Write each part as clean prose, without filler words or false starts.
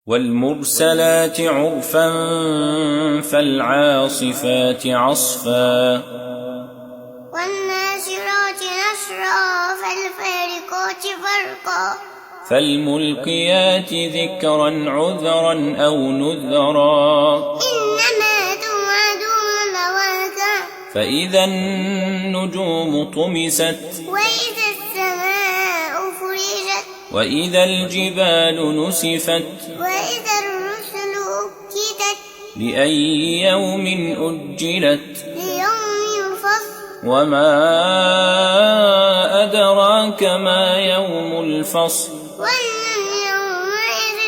والمرسلات عرفا فالعاصفات عصفا والناشرات نشرا فالفارقات فرقا فالملقيات ذكرا عذرا أو نذرا إنما توعدون لواقع فإذا النجوم طمست وإذا السماء فرجت وإذا الجبال نسفت وإذا الرسل أقتت لأي يوم أجلت ليوم الفصل وما أدراك ما يوم الفصل ويل يومئذ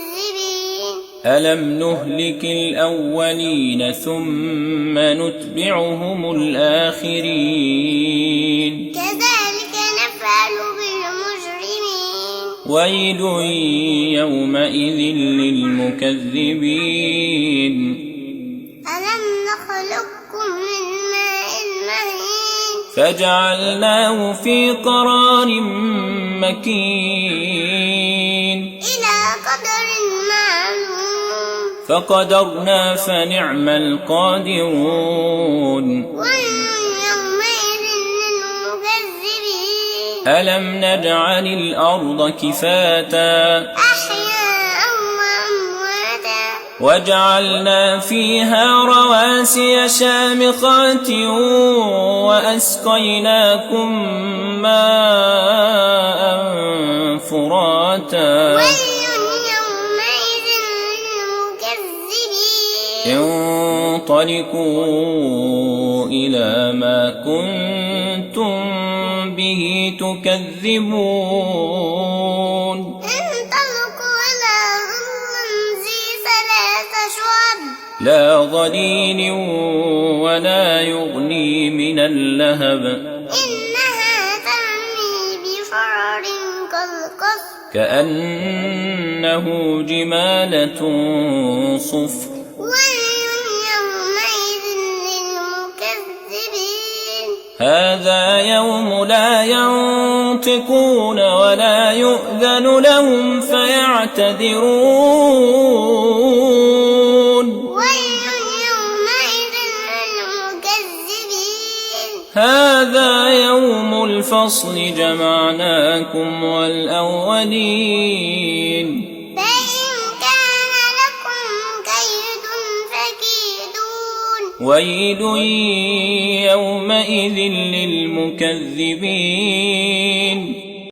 للمكذبين ألم نهلك الأولين ثم نتبعهم الآخرين كذلك نفعل بالمجرمين ويل يومئذ للمكذبين ألم نخلقكم من ماء مهين فجعلناه في قرار مكين إلى قدر معلوم فقدرنا فنعم القادرون ويل يومئذ للمكذبين ألم نجعل الأرض كفاتا أحياء وأمواتا وجعلنا فيها رواسي شامخات وأسقيناكم ماء فراتا ويل يومئذ للمكذبين انطلقوا إلى ما كنتم به تكذبون انطلقوا إلى ظل ذي ثلاث شعب لا ظليل ولا يغني من اللهب إنها ترمي بشرر كالقصر كأنه جمالة صفر ويل يومئذ للمكذبين هذا يوم لا ينطقون ولا يؤذن لهم فيعتذرون ويل يومئذ للمكذبين هذا يوم الفصل جمعناكم والأولين فإن كان لكم كيد فكيدون ويل يومئذ للمكذبين